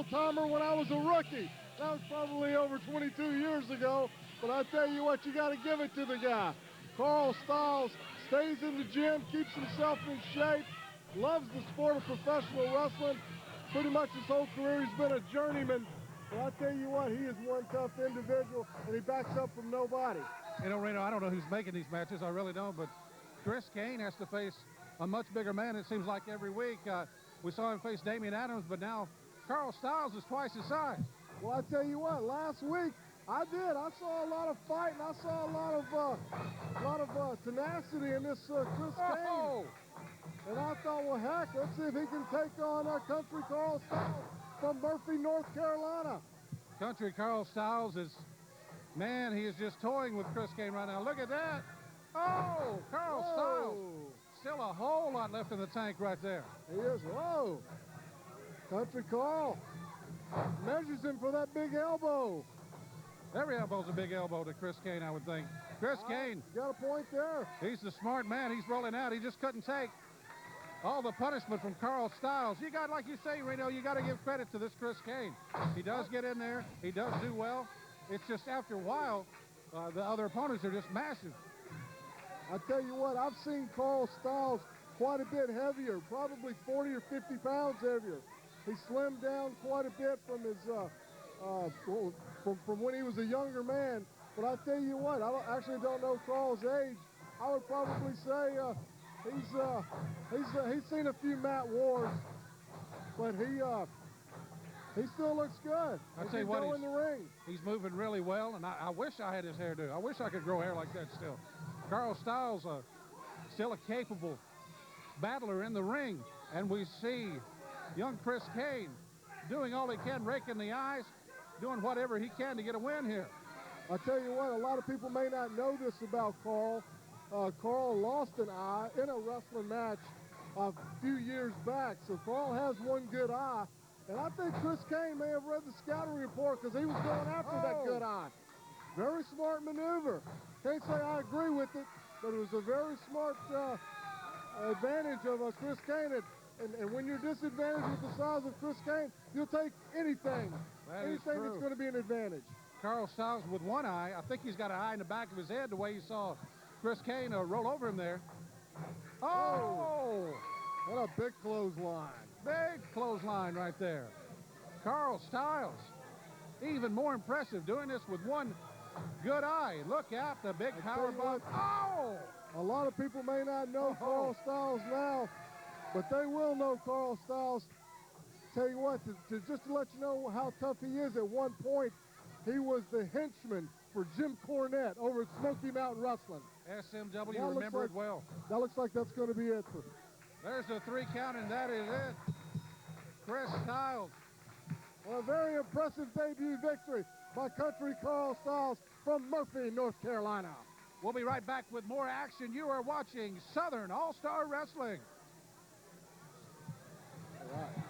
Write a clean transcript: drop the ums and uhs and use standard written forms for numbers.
old-timer when I was a rookie. That was probably over 22 years ago, but I tell you what, you got to give it to the guy. Carl Stiles stays in the gym, keeps himself in shape, loves the sport of professional wrestling. Pretty much his whole career, he's been a journeyman. But I tell you what, he is one tough individual, and he backs up from nobody. You know, Reno, I don't know who's making these matches. I really don't, but Chris Kane has to face a much bigger man, it seems like, every week. We saw him face Damian Adams, but now Carl Stiles is twice his size. Well, I tell you what, last week, I saw a lot of fighting. I saw a lot of tenacity in this Chris Kane. And I thought, well, heck, let's see if he can take on Country Carl Stiles from Murphy, North Carolina. Country Carl Stiles is, man, he is just toying with Chris Kane right now. Look at that. Oh, Carl Stiles. Still a whole lot left in the tank right there. He is. Whoa. Country Carl measures him for that big elbow. Every elbow's a big elbow to Chris Kane, I would think. Chris Kane. Got a point there. He's the smart man. He's rolling out. He just couldn't take all the punishment from Carl Stiles. You got, like you say, Reno, you got to give credit to this Chris Kane. He does get in there. He does do well. It's just after a while, the other opponents are just massive. I tell you what, I've seen Carl Stiles quite a bit heavier, probably 40 or 50 pounds heavier. He slimmed down quite a bit from his from when he was a younger man. But I tell you what, I actually don't know Carl's age. I would probably say he's seen a few mat wars, but he still looks good. I tell you what, in the ring. He's moving really well, and I wish I had his hairdo. I wish I could grow hair like that still. Carl Stiles, still a capable battler in the ring, and we see young Chris Kane doing all he can, raking the eyes, doing whatever he can to get a win here. I tell you what, a lot of people may not know this about Carl. Carl lost an eye in a wrestling match a few years back, so Carl has one good eye. And I think Chris Kane may have read the scouting report because he was going after that good eye. Very smart maneuver. Can't say I agree with it, but it was a very smart advantage of Chris Kane. And when you're disadvantaged with the size of Chris Kane, you'll take anything. Anything that's going to be an advantage. Carl Stiles with one eye. I think he's got an eye in the back of his head the way you saw Chris Kane roll over him there. Oh! What a big clothesline. Big clothesline right there. Carl Stiles, even more impressive, doing this with one good eye. Look out, the big power bomb. Oh! A lot of people may not know Carl Stiles now, but they will know Carl Stiles. Tell you what, just to let you know how tough he is, at one point, he was the henchman for Jim Cornette over at Smoky Mountain Wrestling. SMW, remember it well. That looks like that's going to be it. There's the 3 count, and that is it. Chris Stiles. Well, a very impressive debut victory by Country Carl Stiles from Murphy, North Carolina. We'll be right back with more action. You are watching Southern All-Star Wrestling. All right.